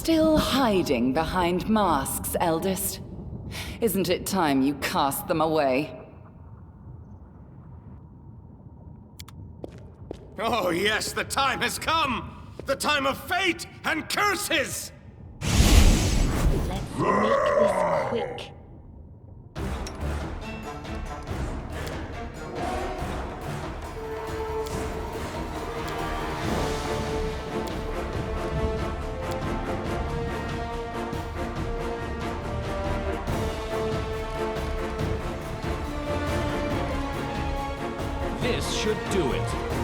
Still hiding behind masks, eldest? Isn't it time you cast them away? Oh yes, the time has come! The time of fate and curses! Let's make this quick. This should do it.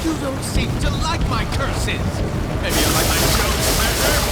You don't seem to like my curses! Maybe you like my jokes better?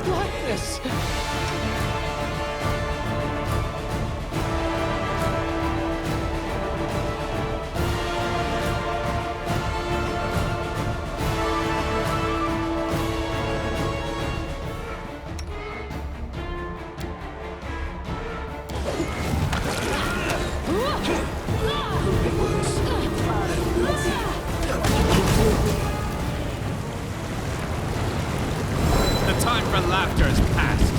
Blackness! The time for laughter is past.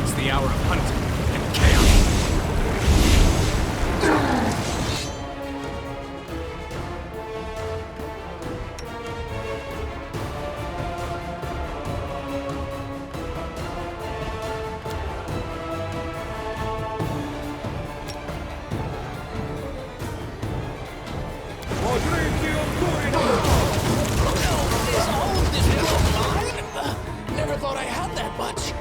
It's the hour of hunting and chaos. Never thought I had that much.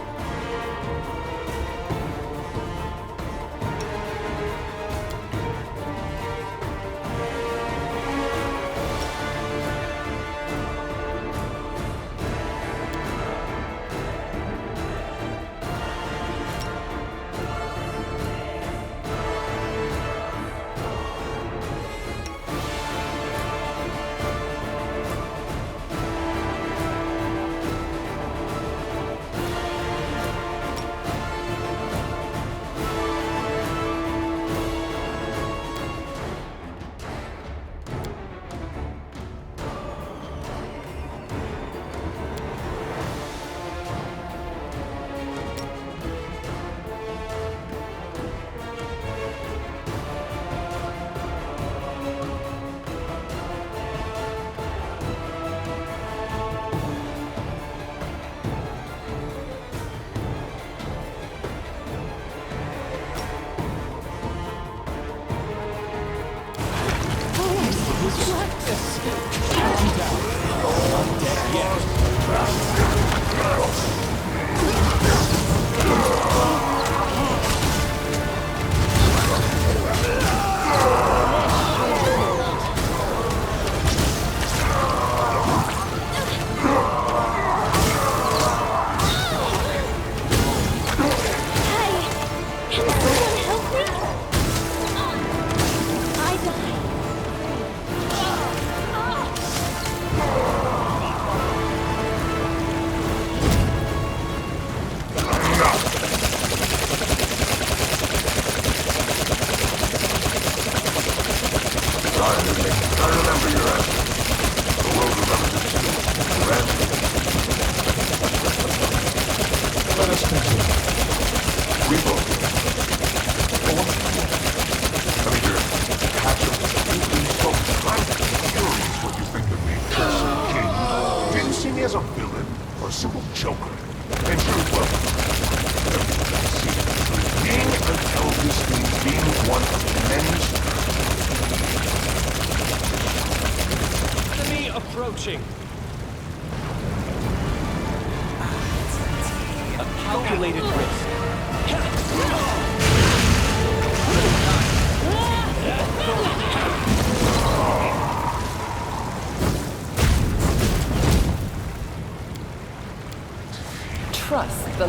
Let us continue. We both.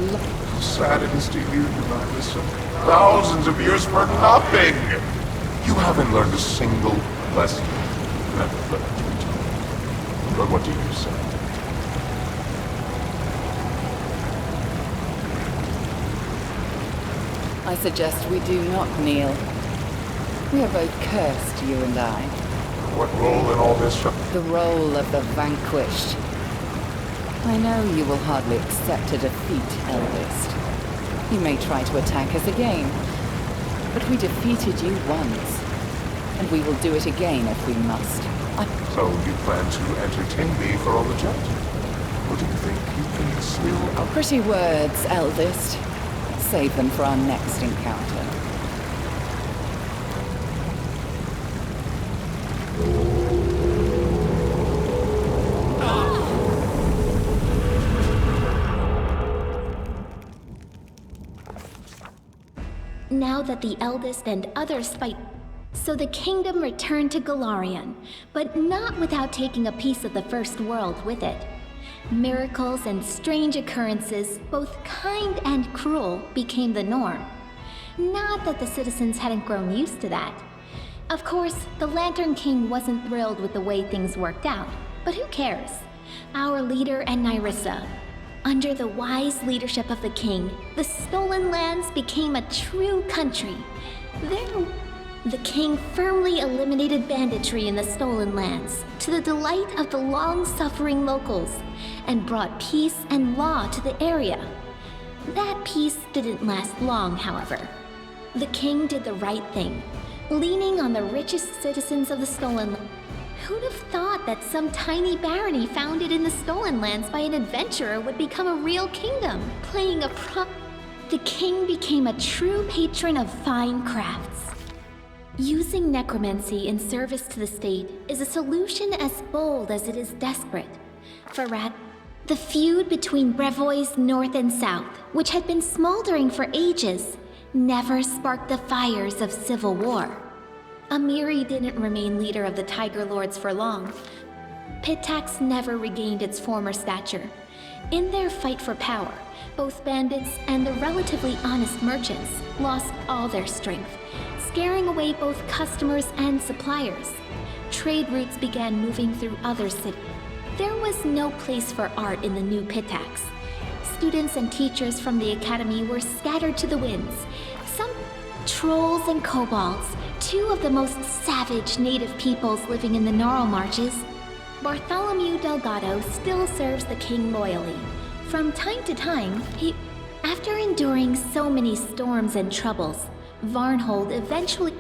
the How sad it is to hear you madness of thousands of years for nothing! You haven't learned a single lesson. Never let it be taught. But what do you say? I suggest we do not kneel. We are both cursed, you and I. What role in all this? The role of the vanquished. I know you will hardly accept a defeat, Eldest. You may try to attack us again. But we defeated you once. And we will do it again if we must. So you plan to entertain me for all the chat? Or do you think you can still out? Pretty words, Eldest. Save them for our next encounter. Now that the eldest and others fight, so the kingdom returned to Galarian, but not without taking a piece of the First World with it. Miracles and strange occurrences, both kind and cruel, became the norm. Not that the citizens hadn't grown used to that. Of course, the Lantern King wasn't thrilled with the way things worked out, but who cares? Our leader and Nyrissa. Under the wise leadership of the king, the stolen lands became a true country. The king firmly eliminated banditry in the stolen lands, to the delight of the long-suffering locals, and brought peace and law to the area. That peace didn't last long, however. The king did the right thing, leaning on the richest citizens of the stolen lands. Who'd have thought that some tiny barony founded in the stolen lands by an adventurer would become a real kingdom, The king became a true patron of fine crafts. Using necromancy in service to the state is a solution as bold as it is desperate. For the feud between Brevois North and South, which had been smoldering for ages, never sparked the fires of civil war. Amiri didn't remain leader of the Tiger Lords for long. Pitax never regained its former stature. In their fight for power, both bandits and the relatively honest merchants lost all their strength, scaring away both customers and suppliers. Trade routes began moving through other cities. There was no place for art in the new Pitax. Students and teachers from the academy were scattered to the winds. Some trolls and kobolds, two of the most savage native peoples living in the Gnarl Marches. Bartholomew Delgado still serves the king loyally. From time to time, after enduring so many storms and troubles, Varnhold eventually...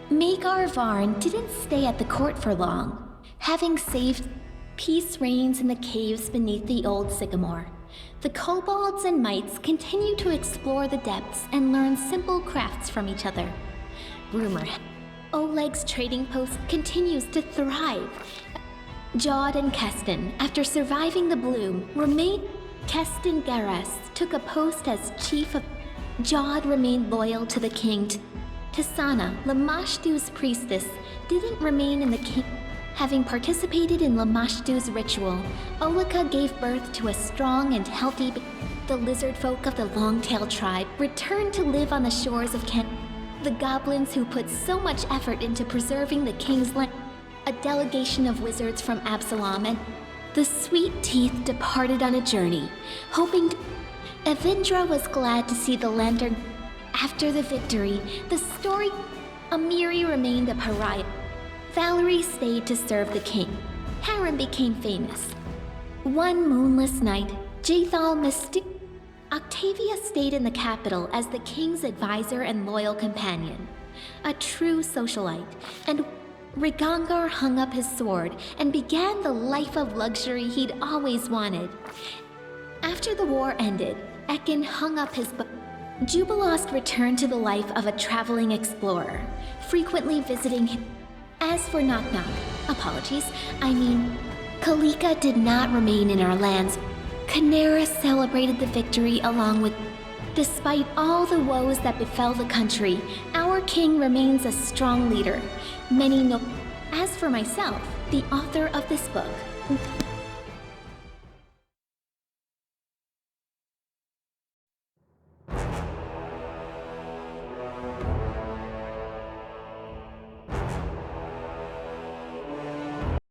Magar Varn didn't stay at the court for long. Having saved, peace reigns in the caves beneath the old sycamore. The kobolds and mites continue to explore the depths and learn simple crafts from each other. Rumor, Oleg's trading post continues to thrive. Jod and Keston, after surviving the bloom, remained. Keston Garas took a post as chief of. Jod remained loyal to the king. Tisana, Lamashtu's priestess, didn't remain in the king. Having participated in Lamashtu's ritual, Olika gave birth to a strong and healthy. The lizard folk of the Longtail tribe returned to live on the shores of Kent. The goblins who put so much effort into preserving the king's land. A delegation of wizards from Absalom and the Sweet Teeth departed on a journey, hoping to... Evindra was glad to see the lantern. After the victory, the story... Amiri remained a pariah. Valerie stayed to serve the king. Harem became famous. One moonless night, Jathal Mystic... Octavia stayed in the capital as the king's advisor and loyal companion. A true socialite, and Rigangar hung up his sword and began the life of luxury he'd always wanted. After the war ended, Ekin hung up his book. Jubilost returned to the life of a traveling explorer, frequently visiting him. As for Knock Knock, Kalika did not remain in our lands. Canera celebrated the victory along with... Despite all the woes that befell the country, our king remains a strong leader. Many know... As for myself, the author of this book...